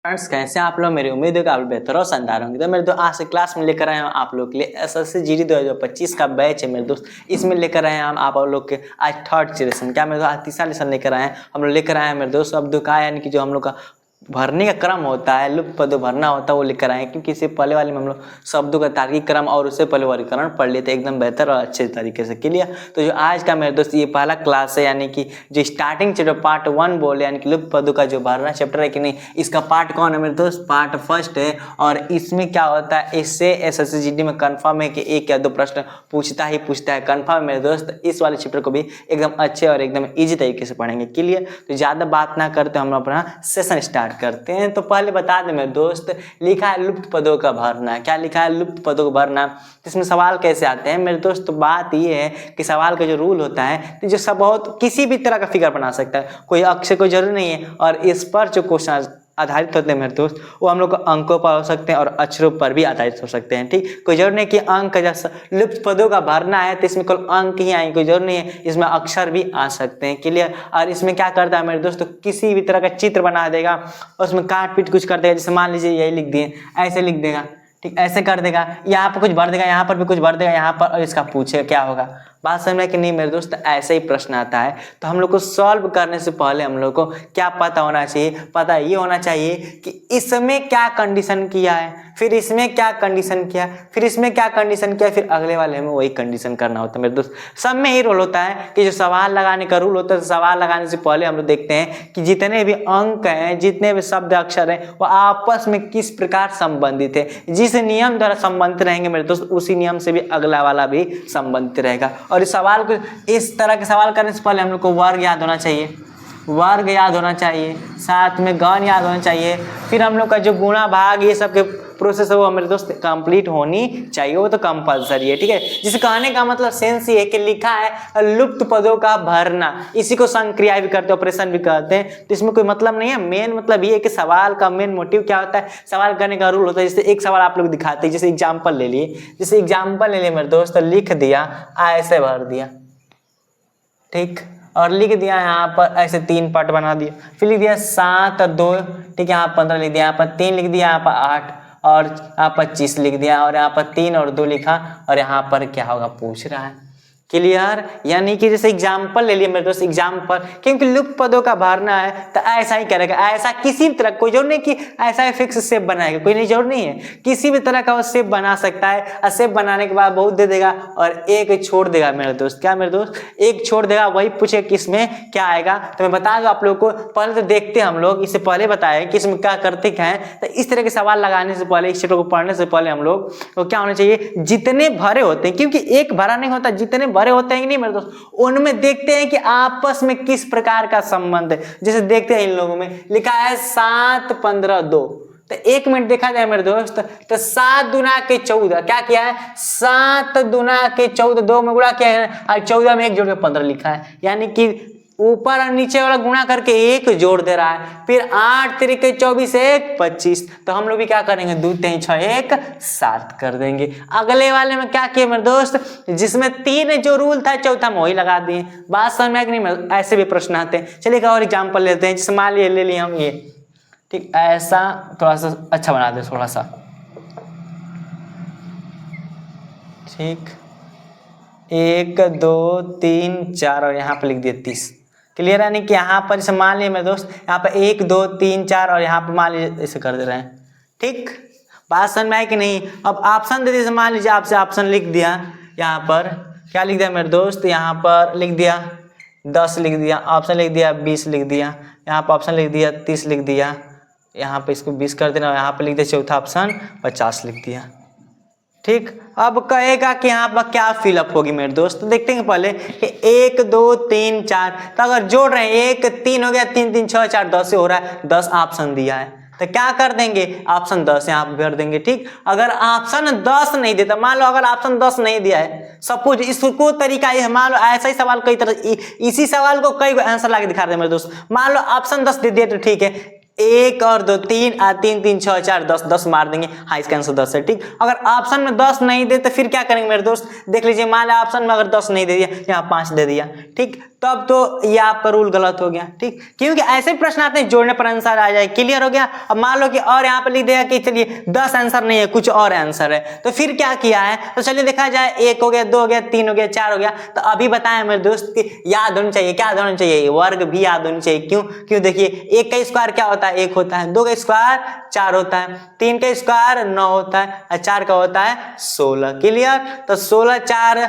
Friends कैसे हैं आप लोग। मेरी उम्मीद है कि आप बेहतर और शानदार होंगे। तो मेरे दोस्त आज से क्लास में लेकर आए हैं आप लोग के लिए एसएससी जीडी 2025 का बैच है मेरे दोस्त। इसमें लेकर आए हैं हम आप लोग के आज थर्ड सेशन, क्या मेरे दोस्त आज तीसरा लेसन लेकर आए हैं हम लोग। लेकर आए हैं मेरे दोस्त अब दुका यानी कि जो हम लोग का भरने का क्रम होता है, लुप्त पदों भरना होता है, वो लेकर आए। क्योंकि इससे पहले वाले में हम लोग शब्दों का तार्किक क्रम और उससे पहले वर्गीकरण पढ़ लेते एकदम बेहतर और अच्छे तरीके से। क्लियर। तो जो आज का मेरे दोस्त ये पहला क्लास है, यानी कि जो स्टार्टिंग चैप्टर पार्ट 1 बोले, यानी कि लुप्त पदों का जो भरना चैप्टर है कि नहीं, इसका पार्ट कौन है मेरे दोस्त? पार्ट फर्स्ट है। और इसमें क्या होता है, इससे एसएससी जीडी में कंफर्म है कि एक या दो प्रश्न पूछता ही पूछता है, कंफर्म है मेरे दोस्त। इस वाले चैप्टर को भी एकदम अच्छे और एकदम ईजी तरीके से पढ़ेंगे। क्लियर। तो ज़्यादा बात ना करते हम अपना सेशन स्टार्ट करते हैं। तो पहले बता दें मेरे दोस्त, लिखा है लुप्त पदों का भरना। क्या लिखा है? लुप्त पदों का भरना। इसमें सवाल कैसे आते हैं मेरे दोस्त? तो बात ये है कि सवाल का जो रूल होता है, तो जो सब बहुत किसी भी तरह का फिगर बना सकता है, कोई अक्षर कोई जरूरी नहीं है। और इस पर जो क्वेश्चन आधारित होते हैं मेरे दोस्त, वो हम लोग को अंकों पर हो सकते हैं और अक्षरों पर भी आधारित हो सकते हैं। ठीक, कोई जरूर नहीं कि अंक जैसा लुप्त पदों का भरना है तो इसमें केवल अंक ही आएंगे, कोई जरूर नहीं है, इसमें अक्षर भी आ सकते हैं। क्लियर। और इसमें क्या करता है मेरे दोस्त, तो किसी भी तरह का चित्र बना देगा और उसमें काट पीट कुछ कर देगा। जैसे मान लीजिए यही लिख दिए, ऐसे लिख देगा, ठीक, ऐसे कर देगा, यहाँ पर कुछ भर देगा, यहाँ पर भी कुछ भर देगा, यहाँ पर, और इसका पूछे क्या होगा। बात समझ में कि नहीं मेरे दोस्त? ऐसे ही प्रश्न आता है। तो हम लोग को सॉल्व करने से पहले हम लोग को क्या पता होना चाहिए? पता ये होना चाहिए कि इसमें क्या कंडीशन किया है, फिर इसमें क्या कंडीशन किया, फिर इसमें क्या कंडीशन किया, फिर अगले वाले में वही कंडीशन करना होता है मेरे दोस्त। सब में ही रोल होता है कि जो सवाल लगाने का रूल होता है, सवाल लगाने से पहले हम लोग देखते हैं कि जितने भी अंक हैं, जितने भी शब्द अक्षर हैं, वो आपस में किस प्रकार संबंधित है। जिस नियम द्वारा संबंधित रहेंगे मेरे दोस्त, उसी नियम से भी अगला वाला भी संबंधित रहेगा। और इस सवाल को, इस तरह के सवाल करने से पहले हम लोग को वर्ग याद होना चाहिए, वर्ग याद होना चाहिए, साथ में गण याद होना चाहिए। फिर हम लोग का जो गुणा भाग ये सब के प्रोसेस है वो मेरे दोस्त कंप्लीट होनी चाहिए, वो तो कंपलसरी है। ठीक है। जिसे कहने का मतलब सेंस ये है कि लिखा है लुप्त पदों का भरना, इसी को संक्रिया भी करते हैं, ऑपरेशन भी कहते हैं। तो इसमें कोई मतलब नहीं है। मेन मतलब ये है कि सवाल का मेन मोटिव क्या होता है, सवाल करने का रूल होता है। जैसे एक सवाल आप लोग दिखाते हैं, जैसे एग्जाम्पल ले लिए, जैसे एग्जाम्पल ले लिए मेरे दोस्त, लिख दिया, ऐसे भर दिया, ठीक, और लिख दिया यहाँ पर ऐसे 3 पार्ट बना दिया, फिर लिख दिया 7 और 2, ठीक है, यहाँ 15 लिख दिया, यहाँ पर 3 लिख दिया, यहाँ पर 8 और यहाँ 25 लिख दिया, और यहाँ पर 3 और 2 लिखा, और यहाँ पर क्या होगा पूछ रहा है। क्लियर। यानी कि जैसे एग्जाम्पल ले लिए मेरे दोस्त, एग्जाम्पल, क्योंकि लुप्त पदों का भरना है तो ऐसा ही करेगा, ऐसा किसी भी तरह, कोई जरूर नहीं कि ऐसा ही फिक्स शेप बनाएगा, कोई नहीं जरूर नहीं है, किसी भी तरह का वो शेप बना सकता है। और शेप बनाने के बाद बहुत दे देगा और एक छोड़ देगा मेरे दोस्त। क्या मेरे दोस्त? एक छोड़ देगा, वही पूछे कि इसमें क्या आएगा। तो मैं बता दूं आप लोग को, पहले तो देखते हैं हम लोग, इससे पहले बताया कि इसमें क्या करते क्या है। तो इस तरह के सवाल लगाने से पहले, इस चैप्टर को पढ़ने से पहले हम लोग तो क्या होना चाहिए, जितने भरे होते हैं, क्योंकि एक भरा नहीं होता, जितने भरे होते हैं नहीं मेरे दोस्त, उनमें देखते हैं कि आपस में किस प्रकार का संबंध है। जैसे देखते हैं इन लोगों में लिखा है 7 15 2, तो 1 मिनट देखा जाए मेरे दोस्त, तो 7 दूना के 14, क्या किया है, 7 दूना के 14, 2 में गुणा किया है, और 14 में 1 जोड़ के 15 लिखा है। यानी कि ऊपर और नीचे वाला गुणा करके 1 जोड़ दे रहा है। फिर 8 3 24 1 25, तो हम लोग भी क्या करेंगे, 2 3 6 1 7 कर देंगे। अगले वाले में क्या किए मेरे दोस्त, जिसमें 3 जो रूल था, चौथा में वही लगा दिए। बात समझ में आ कि नहीं? ऐसे भी प्रश्न आते हैं। चलिए एक और एग्जाम्पल लेते हैं। जैसे मान ले लिए हम ये, ठीक, ऐसा थोड़ा सा अच्छा बना दे, थोड़ा सा, ठीक, 1 2 3 4 और यहाँ पर लिख दिए 30। क्लियर। यानी कि यहाँ पर जैसे मान लिया मेरे दोस्त, यहाँ पर 1 2 3 4 और यहाँ पर मान लीजिए ऐसे कर दे रहे हैं। ठीक, बात समझ में आए कि नहीं? अब ऑप्शन दे दीजिए, मान लीजिए आपसे ऑप्शन लिख दिया, यहाँ पर क्या लिख दिया मेरे दोस्त, यहाँ पर लिख दिया 10 लिख दिया, ऑप्शन लिख दिया 20 लिख दिया, यहाँ पर ऑप्शन लिख दिया 30 लिख दिया, यहाँ पर इसको 20 कर देना, यहाँ पर लिख दिया चौथा ऑप्शन 50 लिख दिया। ठीक, अब कहेगा कि यहाँ पर क्या फिलअप होगी मेरे दोस्त। तो देखते हैं पहले कि 1 2 3 4, तो अगर जोड़ रहे हैं 1 3 हो गया, 3 3 6 4 10 से हो रहा है, 10 ऑप्शन दिया है, तो क्या कर देंगे, ऑप्शन 10 यहाँ पर भर देंगे। ठीक, अगर ऑप्शन 10 नहीं देता, मान लो अगर ऑप्शन 10 नहीं दिया है, सपोज इसको तरीका ये, मान लो ऐसा ही सवाल कई तरह, इसी सवाल को कई आंसर ला के दिखा रहे हैं मेरे दोस्त। मान लो ऑप्शन 10 दे दिया तो ठीक है, 1 और 2 3 3 3 6 4 10 10 मार देंगे। हाँ, इसका आंसर 10 है। ठीक, अगर ऑप्शन में 10 नहीं दे तो फिर क्या करेंगे मेरे दोस्त, देख लीजिए, मान लो ऑप्शन में अगर 10 नहीं दे दिया, यहाँ 5 दे दिया। ठीक, तब तो ये आपका रूल गलत हो गया, ठीक। क्योंकि ऐसे प्रश्न आते हैं जोड़ने पर आंसर आ जाए, क्लियर हो गया। अब मान लो कि और यहाँ पे लिख देगा कि चलिए 10 आंसर नहीं है, कुछ और आंसर है, तो फिर क्या किया है, तो चलिए देखा जाए 1 हो गया, 2 हो गया, 3 हो गया, 4 हो गया। तो अभी बताया मेरे दोस्त कि याद होनी चाहिए, क्या होना चाहिए, वर्ग भी याद होनी चाहिए। क्यों देखिए 1 का स्क्वायर क्या होता है, 1 होता है, 2 का स्क्वायर 4 होता है, 3 का स्क्वायर 9 होता है और 4 का होता है 16, क्लियर। तो 16 4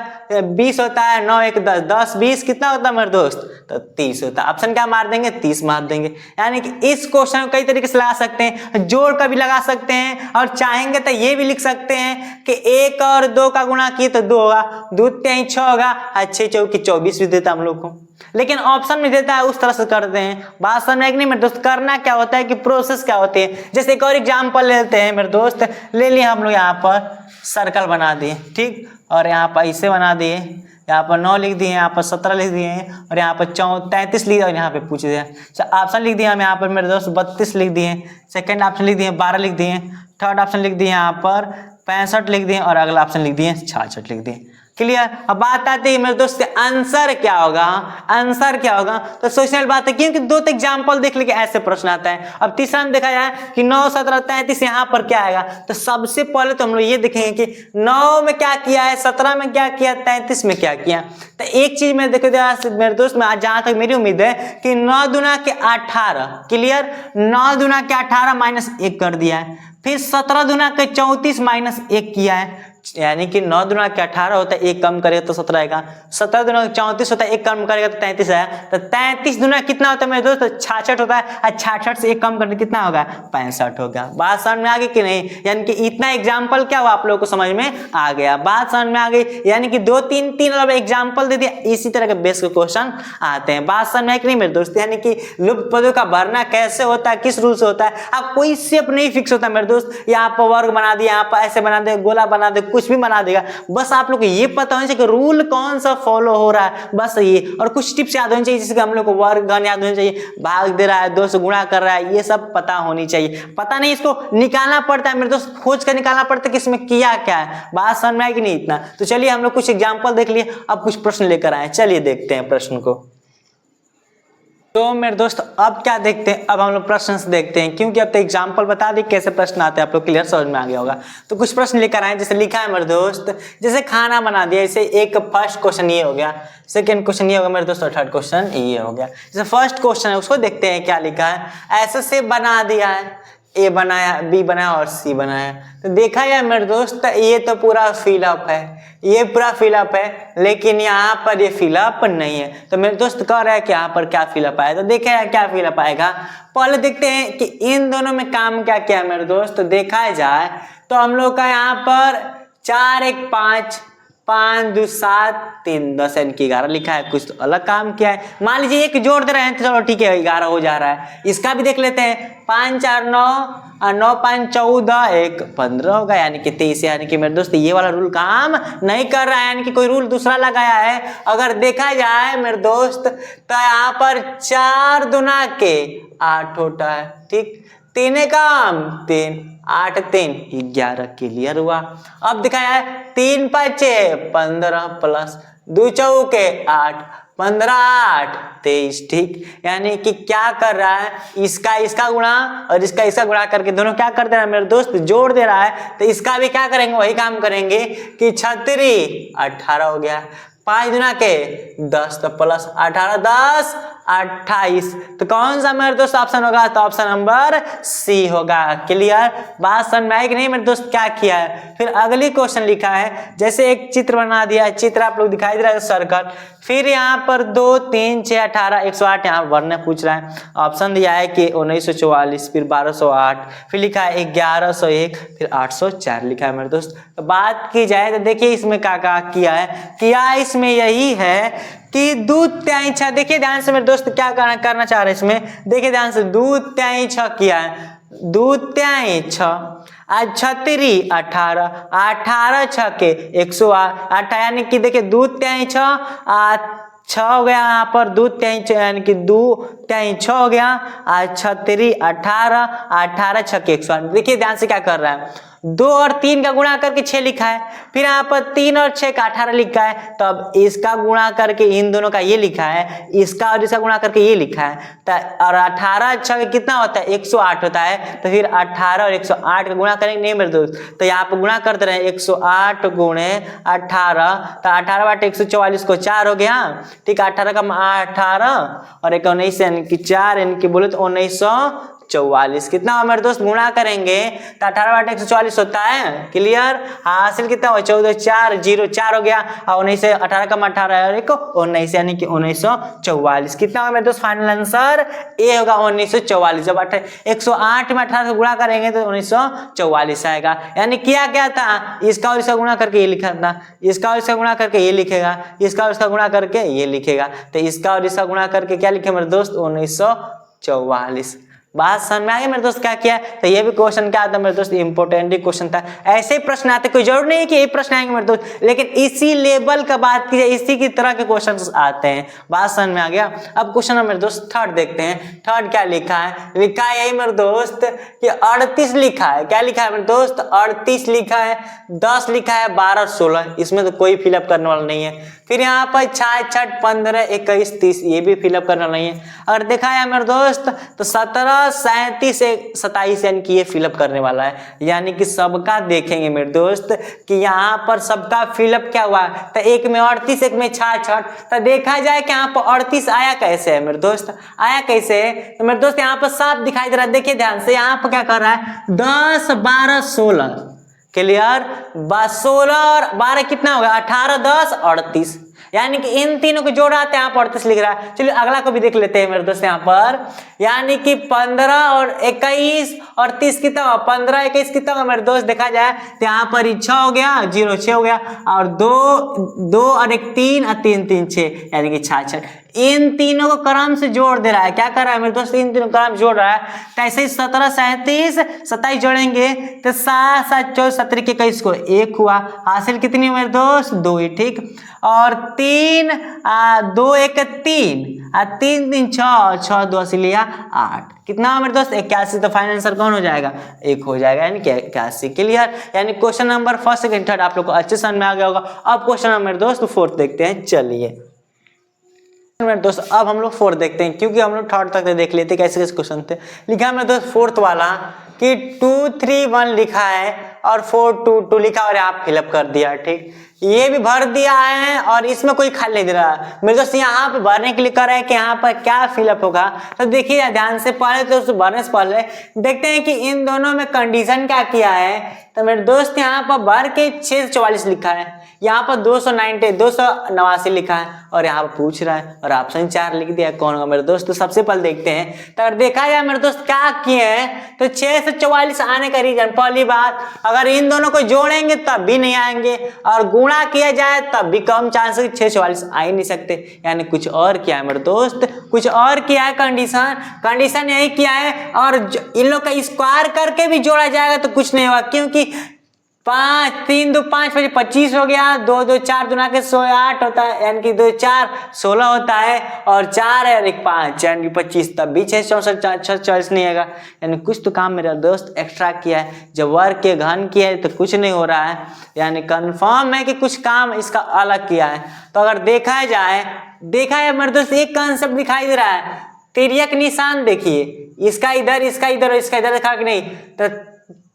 20 होता है, 9 1 10, 10 20 कितना होता है मेरे दोस्त, तो 30 होता है। ऑप्शन क्या मार देंगे, 30 मार देंगे। यानी कि इस क्वेश्चन को कई तरीके से लगा सकते हैं, जोड़ का भी लगा सकते हैं, और चाहेंगे तो ये भी लिख सकते हैं कि 1 और 2 का गुणा किए तो 2 होगा, 2 3 6 होगा, 6 चौकी 24 भी देता हम लोग को, लेकिन ऑप्शन में देता है, उस तरह से करते हैं। बात समझ में नहीं मेरे दोस्त, करना क्या होता है कि प्रोसेस क्या होती है। जैसे एक और एग्जांपल लेते हैं मेरे दोस्त, ले लिए हम लोग यहाँ पर सर्कल बना दिए, ठीक, और यहाँ पर ऐसे बना दिए, यहाँ पर 9 लिख दिए, यहाँ पर 17 लिख दिए, और यहाँ पर 33 लिख दिया, और यहाँ पे पूछ दिया। ऑप्शन लिख दिया हम यहाँ पर मेरे दोस्त 32 लिख दिए, सेकंड ऑप्शन लिख दिए 12 लिख दिए, थर्ड ऑप्शन लिख दिए यहाँ पर 65 लिख दिए, और अगला ऑप्शन लिख दिए 66 लिख दिए, क्लियर। अब बात आती है मेरे दोस्त आंसर क्या होगा, आंसर क्या होगा, तो सोचने वाली बात है, क्योंकि 2 एग्जाम्पल देख लेके ऐसे प्रश्न आता है। अब तीसरा में देखा जाए कि 9 17 33 यहाँ पर क्या आएगा, तो सबसे पहले तो हम लोग ये देखेंगे कि 9 में क्या किया है, 17 में क्या किया, 33 में क्या किया। तो एक चीज में देखो मेरे दोस्त में जहां तक मेरी उम्मीद है कि 9 दूना के 18, क्लियर, 9 दूना के 18 माइनस 1 कर दिया है, फिर 17 दूना के 34 माइनस 1 किया है, यानी कि 9 दूना के 18 होता है, 1 कम करेगा तो 17 आएगा, 17 दूना 34 होता है, 1 कम करेगा तो 33 आएगा, तो 33 दूना कितना होता है मेरे दोस्त, 66 होता है, और 66 से 1 कम करके कितना होगा, 65 होगा। बात समझ में आ गई कि नहीं, यानी कि इतना एग्जाम्पल क्या हुआ आप लोगों को समझ में आ गया, बात समझ में आ गई। यानी कि 2 3 एग्जाम्पल दे दिया, इसी तरह के बेस के क्वेश्चन आते हैं। बात समझ में कि नहीं मेरे दोस्त, यानी कि लुप्त पदों का भरना कैसे होता है, किस रूल से होता है, अब कोई शेप नहीं फिक्स होता मेरे दोस्त, यहाँ पर वर्ग बना दिया, यहाँ पर ऐसे बना दे, गोला बना दे, कुछ भी बना देगा, बस आप लोग को ये पता होना चाहिए कि रूल कौन सा फॉलो हो रहा है, बस ये। और कुछ टिप्स याद होनी चाहिए, जैसे कि हम लोग को वर्ग गण याद होना चाहिए, भाग दे रहा है, 2 से गुणा कर रहा है, ये सब पता होनी चाहिए। पता नहीं, इसको निकालना पड़ता है मेरे दोस्त, खोज कर निकालना पड़ता है कि इसमें किया क्या है। बात समझ में आएगी नहीं इतना, तो चलिए हम लोग कुछ एग्जाम्पल देख लिए, अब कुछ प्रश्न लेकर आए, चलिए देखते हैं प्रश्न को। तो मेरे दोस्त अब क्या देखते हैं, अब हम लोग प्रश्न देखते हैं, क्योंकि अब तो एग्जाम्पल बता दी कैसे प्रश्न आते हैं, आप लोग क्लियर समझ में आ गया होगा। तो कुछ प्रश्न लेकर आए, जैसे लिखा है मेरे दोस्त, जैसे खाना बना दिया, जैसे एक फर्स्ट क्वेश्चन ये हो गया, सेकंड क्वेश्चन ये होगा मेरे दोस्त, और थर्ड क्वेश्चन ये हो गया। जैसे फर्स्ट क्वेश्चन है उसको देखते हैं क्या लिखा है, ऐसे से बना दिया है, ए बनाया, बी बनाया और सी बनाया। तो देखा जाए मेरे दोस्त, ये तो पूरा फिलअप है, ये पूरा फिलअप है, लेकिन यहाँ पर ये फिलअप नहीं है। तो मेरे दोस्त कह रहा है कि यहाँ पर क्या फिलअप आएगा, तो देखा जाए क्या फिलअप आएगा। पहले देखते हैं कि इन दोनों में काम क्या क्या है मेरे दोस्त। तो देखा जाए तो हम लोग का यहाँ पर 4 1 5 5 2 7 3 10 यानी कि 11 लिखा है, कुछ तो अलग काम किया है। मान लीजिए एक जोड़ दे रहे हैं तो चलो ठीक है 11 हो जा रहा है। इसका भी देख लेते हैं, 5 4 9 और 9 5 14 1 15 होगा, यानी कि 23। यानी कि मेरे दोस्त ये वाला रूल काम नहीं कर रहा है, यानी कि कोई रूल दूसरा लगाया है। अगर देखा जाए मेरे दोस्त तो यहाँ पर 4 दूना के 8 होता है, ठीक, 3 काम 3 8 3 11 क्लियर हुआ। अब दिखाया है 3 5 15 प्लस 2 चौके 8 15 8 23, ठीक। यानी कि क्या कर रहा है, इसका गुणा और इसका गुणा करके दोनों क्या कर दे रहा है मेरे दोस्त, जोड़ दे रहा है। तो इसका भी क्या करेंगे, वही काम करेंगे कि 36 18 हो गया, 5 गुना के 10 तो प्लस 18 10 28। तो कौन सा मेरे दोस्त ऑप्शन होगा, तो ऑप्शन नंबर सी होगा। क्लियर, बात समझ में आई कि नहीं मेरे दोस्त। क्या किया है, फिर अगली क्वेश्चन लिखा है, जैसे एक चित्र बना दिया है, चित्र आप लोग दिखाई दे रहा है सर्कल, फिर यहाँ पर 2 3 6 18 108 यहाँ वर्ण पूछ रहा है। ऑप्शन दिया है कि 1944, फिर 1208, फिर लिखा है 1101, फिर 804 लिखा है मेरे दोस्त। तो बात की जाए तो देखिए इसमें क्या किया है, किया इसमें यही है कि 2 3 6, देखिए ध्यान से मेरे दोस्त क्या करना चाह रहे हैं इसमें, देखिए ध्यान से 2 3 6 किया है, 2 3 6 आज 36 18 18 6 के 108, यानी कि देखिए 2 3 6 6 हो गया यहाँ पर 2 3 यानी कि 2 3 6 हो गया, 6 18, 18 6 108। देखिए ध्यान से क्या कर रहा है, 2 और 3 का गुणा करके 6 लिखा है, फिर यहाँ पर 3 और 6 का 18 लिखा है, तो अब इसका गुणा करके इन दोनों का ये लिखा है, इसका और इसका गुणा करके ये लिखा है, तो और 18 6 कितना होता है 108 होता है, तो फिर 18 और 108 का गुणा करेंगे नहीं मेरे दोस्त, तो यहाँ पर गुणा करते रहे 108 गुणे 18, तो 18 बटे 144 को 4 हो गया, ठीक है, 18 का 18 और 19 यानी कि 4 यानी कि बोले तो 1944 कितना हो मेरे दोस्त, गुणा करेंगे तो 18 बटे 144 होता है, क्लियर। हासिल कितना हो 14 4 0 4 हो गया, और 19 से 18 कम 18 और 19 यानी कि 1944 कितना होगा मेरे दोस्त, फाइनल आंसर ए होगा 1944। जब 108 में 18 से गुणा करेंगे तो 1944 आएगा, यानी किया क्या था, इसका और इसका गुणा करके ये लिखा था, इसका और इसका गुणा करके ये लिखेगा, इसका और इसका गुणा करके ये लिखेगा, तो इसका और इसका गुणा करके क्या लिखे मेरे दोस्त 1944। बात समझ में आ गई मेरे दोस्त क्या किया, तो ये भी क्वेश्चन क्या आता है मेरे दोस्त, इंपोर्टेंट क्वेश्चन था। ऐसे प्रश्न आते, कोई जरूर नहीं है कि ये प्रश्न आएंगे मेरे दोस्त, लेकिन इसी लेवल का बात की जाए इसी की तरह के क्वेश्चन आते हैं। बात समझ में आ गया। अब क्वेश्चन मेरे दोस्त थर्ड देखते हैं, थर्ड क्या लिखा है, लिखा है यही मेरे दोस्त कि 38 लिखा है, क्या लिखा है मेरे दोस्त 38 लिखा है, 10 लिखा है, 12 16, इसमें तो कोई फिलअप करने वाला नहीं है। फिर यहाँ पर 6 6 15 21 30 ये भी फिलअप करना नहीं है। अगर देखा है मेरे दोस्त तो 17 37 27 यानी कि ये फिलअप करने वाला है, यानी कि सबका देखेंगे मेरे दोस्त कि यहाँ पर सबका फिलअप क्या हुआ, तो एक में 38 एक में 6 तो देखा जाए कि यहाँ पर 38 आया कैसे है मेरे दोस्त, आया कैसे है, तो मेरे दोस्त यहाँ पर साफ दिखाई दे रहा है, देखिए ध्यान से यहाँ पर क्या कर रहा है 10 12 16, क्लियर, 16 और 12 कितना होगा 18 10 38, यानी कि इन तीनों को जोड़ आते हैं, यहाँ पर 38 लिख रहा है। चलिए अगला को भी देख लेते हैं मेरे दोस्त यहाँ पर, यानी कि 15 और 21 और 30 कितना होगा 15 21 कितना होगा मेरे दोस्त, देखा जाए तो यहाँ पर 6 हो गया 0 6 हो गया, और 2 और 1 3 और 3 3 6 यानी कि 6 इन तीनों को क्रम से जोड़ दे रहा है, क्या कर रहा है मेरे दोस्त इन तीनों क्रम जोड़ रहा है, तो ऐसे ही 17 37 27 जोड़ेंगे तो 7 7 14 17 के 21 को 1 हुआ, हासिल कितनी मेरे दोस्त 2 ही, ठीक, और 3 2 1 3 3 3 6 6 2 से लिया 8 कितना मेरे दोस्त 81, तो फाइनल आंसर कौन हो जाएगा 1 हो जाएगा, यानी कि 81, क्लियर। यानी question number first second third आप लोग को अच्छे समझ में आ गया होगा। अब क्वेश्चन नंबर मेरे दोस्त फोर्थ देखते हैं, चलिए मेरे दोस्त अब हम लोग फोर्थ देखते हैं, क्योंकि हम लोग थर्ड तक देख लेते कैसे कैसे क्वेश्चन थे। लिखा है मेरे दोस्त फोर्थ वाला कि 2 3 1 लिखा है और 4 2 2 लिखा और आप फिलअप कर दिया, ठीक, ये भी भर दिया है और इसमें कोई खाली नहीं दे रहा है मेरे दोस्त, यहाँ पे भरने के लिए कर रहा है कि यहाँ पर क्या फिलअप होगा, तो देखिए ध्यान से, पहले तो उसको भरने से पहले देखते हैं कि इन दोनों में कंडीशन क्या किया है। तो मेरे दोस्त यहाँ पर भर के 644 लिखा है, यहाँ पर 289 लिखा है, और यहाँ पर पूछ रहा है और ऑप्शन 4 लिख दिया, कौन होगा मेरे दोस्त। तो सबसे पहले देखते हैं, तो अगर देखा जाए मेरे दोस्त क्या किए हैं, तो 644 आने का रीजन, पहली बात अगर इन दोनों को जोड़ेंगे तब भी नहीं आएंगे, और गुणा किया जाए तब भी कम चांस है 644 आ ही नहीं सकते, यानी कुछ और किया है मेरे दोस्त, कुछ और किया है, कंडीशन यही किया है। और इन लोग का स्क्वायर करके भी जोड़ा जाएगा तो कुछ नहीं होगा, क्योंकि 5 3 2 5 25 हो गया, 2 2 4 दुना के 8 होता है, यानी कि 2 4 16 होता है, और 4 है और 1 5 यानी 25, तब भी 644 नहीं आएगा, यानी कुछ तो काम मेरा दोस्त एक्स्ट्रा किया है। जब वर्ग के घन किया है तो कुछ नहीं हो रहा है, यानी कंफर्म है कि कुछ काम इसका अलग किया है। तो अगर देखा जाए मेरे दोस्त एक कंसेप्ट दिखाई दे रहा है, तिर्यक निशान देखिए, इसका इधर इसका इधर और इसका इधर देखा कि नहीं, तो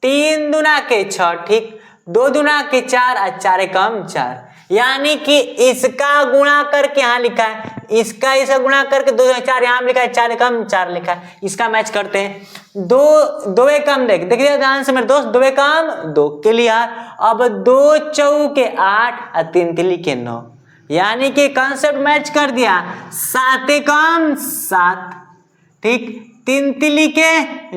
3 दुना के 6, ठीक, 2 दुना के 4 और 4 कम 4, यानी कि इसका गुणा करके यहाँ लिखा है, इसका गुणा करके 2 4 यहाँ लिखा है, 4 कम 4 लिखा है, इसका मैच करते हैं। 2 कम देखिए ध्यान से मेरे दोस्त, 2 कम 2, क्लियर। अब 2 चौके 8 और 3 तिली के 9, यानी कि कंसेप्ट मैच कर दिया, 7 कम 7, ठीक, 3 तिली के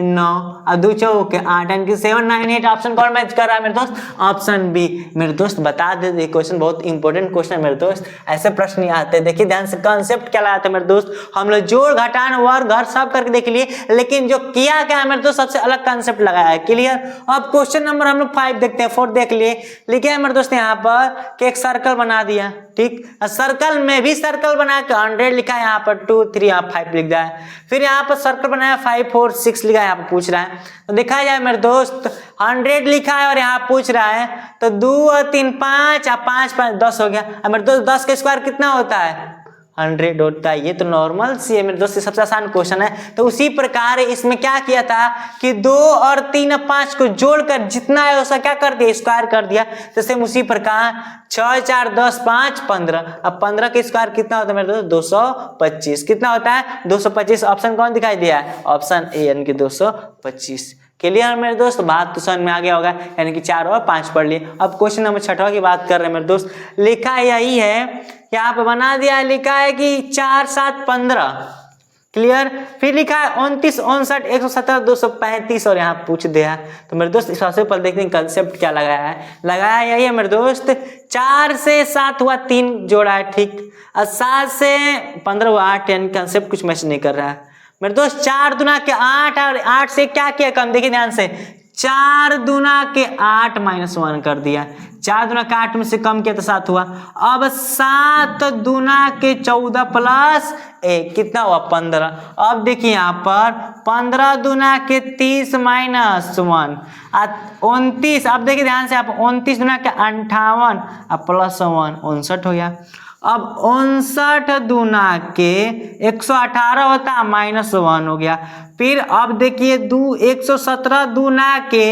9 और 2 चौके 8 यानी कि 7 9 8 ऑप्शन कौन मैच कर रहा है मेरे दोस्त? Option B. मेरे दोस्त बता दे, क्वेश्चन बहुत इंपॉर्टेंट क्वेश्चन है मेरे दोस्त, ऐसे प्रश्न नहीं आते। देखिए ध्यान से, कंसेप्ट क्या लगाते हैं मेरे दोस्त, हम लोग जोड़ घटान वर्ग हर सब करके देख लिए, लेकिन जो किया क्या है मेरे दोस्त, सबसे अलग कंसेप्ट लगाया है। क्लियर? अब क्वेश्चन नंबर हम लोग 5 देखते हैं, 4 देख लिए। लिखे है मेरे दोस्त यहाँ पर कि एक सर्कल बना दिया, ठीक, सर्कल में भी सर्कल बना के 100 लिखा है, यहाँ पर 2 3 यहाँ 5 लिख दिया है। फिर यहाँ पर सर्कल बनाया 5 4 6 लिखा है, यहाँ पर पूछ रहा है। तो देखा जाए मेरे दोस्त 100 लिखा है और यहाँ पूछ रहा है, तो 2 और 3 5 और 5 5 10 हो गया। अब मेरे दोस्त 10 का स्क्वायर कितना होता है? 100 होता है। ये तो नॉर्मल सी है मेरे दोस्त, सबसे आसान क्वेश्चन है। तो उसी प्रकार इसमें क्या किया था कि 2 और 3 और 5 को जोड़कर जितना है उसका क्या कर दिया? स्क्वायर कर दिया। तो सेम उसी प्रकार 6 4 10 5 15, अब 15 के स्क्वायर कितना होता है मेरे दोस्त? 225। कितना होता है? 225। ऑप्शन कौन दिखाई दिया है? ऑप्शन ए यानी कि 225। क्लियर मेरे दोस्त? बात तो समझ में आ गया होगा, यानी कि 4 और 5 पढ़ लिए। अब क्वेश्चन नंबर 6 की बात कर रहे हैं मेरे दोस्त। लिखा यही है, यहाँ पे बना दिया है, लिखा है कि 4 7 15। क्लियर? फिर लिखा है 29 59 117 235 और यहाँ पूछ दिया। तो मेरे दोस्त सबसे पहले देखते हैं कंसेप्ट क्या लगाया है। लगाया यही है मेरे दोस्त, 4 से 7 हुआ 3 जोड़ा है, ठीक, और 7 से 15 हुआ 8, यानी कंसेप्ट कुछ मैच नहीं कर रहा है मेरे दोस्त। 4 दूना के 8 और 8 से क्या किया कम? देखिए ध्यान से, 4 दूना के 8 -1 कर दिया। 4 दूना के 8 में से कम किया तो 7 हुआ। अब 7 दूना के 14 प्लस 1 कितना हुआ? 15। अब देखिए यहाँ पर 15 दूना के 30 -1 29। अब देखिए ध्यान से, आप 29 दूना के 58 प्लस 1 59 हो गया। अब 59 दूना के 118 होता है -1 हो गया। फिर अब देखिए 117 दूना के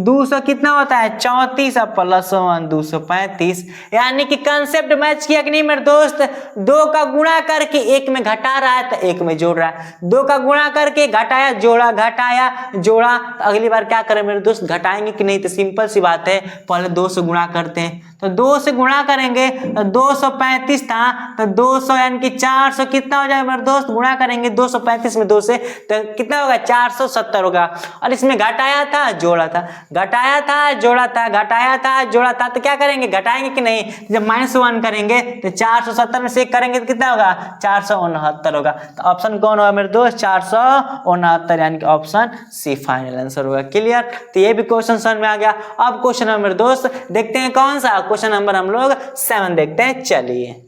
200 कितना होता है? 34 प्लस 1 235। यानी कि कंसेप्ट मैच किया कि नहीं मेरे दोस्त? 2 का गुणा करके 1 में घटा रहा है तो 1 में जोड़ रहा है। 2 का गुणा करके घटाया जोड़ा, घटाया जोड़ा। अगली बार क्या करें मेरे दोस्त? घटाएंगे कि नहीं? तो सिंपल सी बात है, पहले 2 से गुणा करते हैं। तो 2 से गुणा करेंगे तो 235 था, तो 200 यानी कि 400 कितना हो जाएगा मेरे दोस्त? गुणा करेंगे 235 में 2 से तो कितना होगा? 470 होगा। और इसमें घटाया था जोड़ा था, घटाया था जोड़ा था, घटाया था जोड़ा था, तो क्या करेंगे? घटाएंगे कि नहीं? जब -1 करेंगे तो 470 में से 1 करेंगे तो कितना होगा? 469 होगा। तो ऑप्शन कौन होगा मेरे दोस्त? 469, यानी कि ऑप्शन सी फाइनल आंसर होगा। क्लियर? तो ये भी क्वेश्चन समझ में आ गया। अब क्वेश्चन नंबर मेरे दोस्त देखते हैं कौन सा? क्वेश्चन नंबर हम लोग 7 देखते हैं। चलिए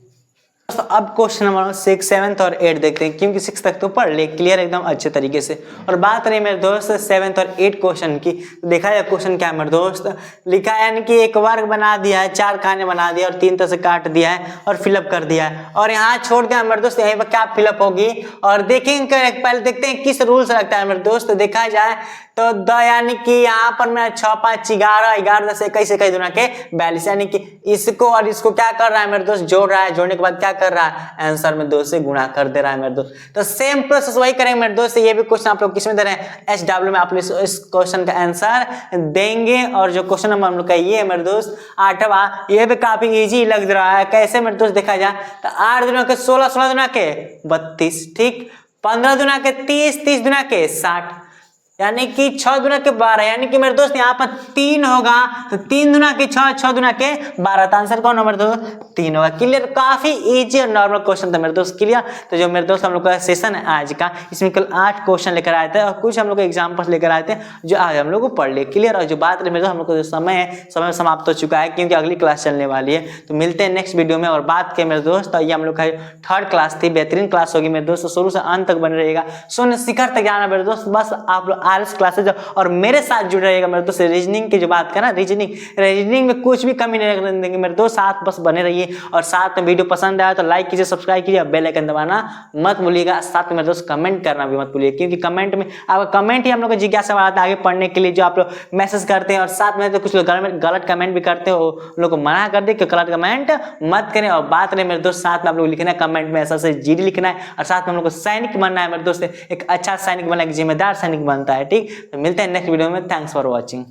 तो अब क्वेश्चन नंबर 6 7 और 8 देखते हैं, क्योंकि 6 तक तो पढ़ ले क्लियर एकदम अच्छे तरीके से। और बात रही मेरे दोस्त 7 और 8 क्वेश्चन की, तो देखा जाए क्वेश्चन क्या है मेरे दोस्त। लिखा है यानी कि एक वर्ग बना दिया है, 4 खाने बना दिया और 3 तरह से काट दिया है और फिलअप कर दिया है, और यहाँ छोड़ दिया मेरे दोस्त। यहीं पर क्या फिलअप होगी और देखेंगे। पहले देखते हैं किस रूल से लगता है मेरे दोस्त। देखा जाए तो द यानी कि यहाँ पर मेरा 6 5 11 11 10 21 21 दूना के 42, यानी कि इसको और इसको क्या कर रहा है मेरे दोस्त? जोड़ रहा है। जोड़ने के बाद क्या कर रहा है? आंसर में 2 से गुणा कर दे रहा है मेरे दोस्त। तो सेम प्रोसेस वही करेंगे मेरे दोस्त। ये भी क्वेश्चन आप लोग किसमें दे रहे हैं? SW में आप लोग इस क्वेश्चन का आंसर देंगे। और जो क्वेश्चन नंबर हम लोग का ये है मेरे दोस्त 8वां, ये भी काफी इजी लग रहा है। कैसे मेरे दोस्त? देखा जाए तो 8 दूना के 16 16 दूना के 32, ठीक, 15 दूना के 30 30 दूना के 60, यानी कि 6 दूना के 12, यानी कि मेरे दोस्त यहाँ पर 3 होगा। तो 3 दूना के 6 6 दूना के 12, तो आंसर कौन होगा मेरे दोस्त? 3 होगा। क्लियर? काफी इजी और नॉर्मल क्वेश्चन था मेरे दोस्त। क्लियर? तो जो मेरे दोस्त हम लोग का सेशन है आज का, इसमें कल 8 क्वेश्चन लेकर आए थे और कुछ हम लोग एग्जाम्पल्स लेकर आए थे जो आज हम लोग को पढ़ लिए। क्लियर? और जो बात रही मेरे दोस्त, हम लोग का जो समय है, समय समाप्त हो चुका है, क्योंकि अगली क्लास चलने वाली है। तो मिलते हैं नेक्स्ट वीडियो में। और बात करें मेरे दोस्त, तो ये हम लोग का 3rd क्लास थी, बेहतरीन क्लास होगी मेरे दोस्त। शुरू से अंत तक बने रहेगा, शून्य शिखर तक जाना मेरे दोस्त। बस आप लोग RS क्लासेज और मेरे साथ जुड़ रहेगा मेरे दोस्त। रीजनिंग की जो बात करें, रीजनिंग में कुछ भी कमी नहीं रखने देंगे मेरे दोस्त। साथ बस बने रहिए। और साथ में वीडियो पसंद आया तो लाइक कीजिए, सब्सक्राइब कीजिए, बेल आइकन दबाना मत भूलिएगा। साथ में मेरे दोस्त कमेंट करना भी मत भूलिए, क्योंकि कमेंट में आपका कमेंट ही हम लोग को जिज्ञासा बढ़ाता है आगे पढ़ने के लिए। जो आप लोग मैसेज करते हैं और साथ में तो कुछ लोग गलत कमेंट भी करते हो, उन लोग को मना कर दे कि गलत कमेंट मत करें। और बात रहे मेरे दोस्त, साथ में आप लोग लिखना है कमेंट में ऐसा GD लिखना है। और साथ में हम लोग को सैनिक बनना है मेरे दोस्त। एक अच्छा सैनिक बनना, एक जिम्मेदार सैनिक बनता है, ठीक। तो मिलते हैं नेक्स्ट वीडियो में। Thanks for watching.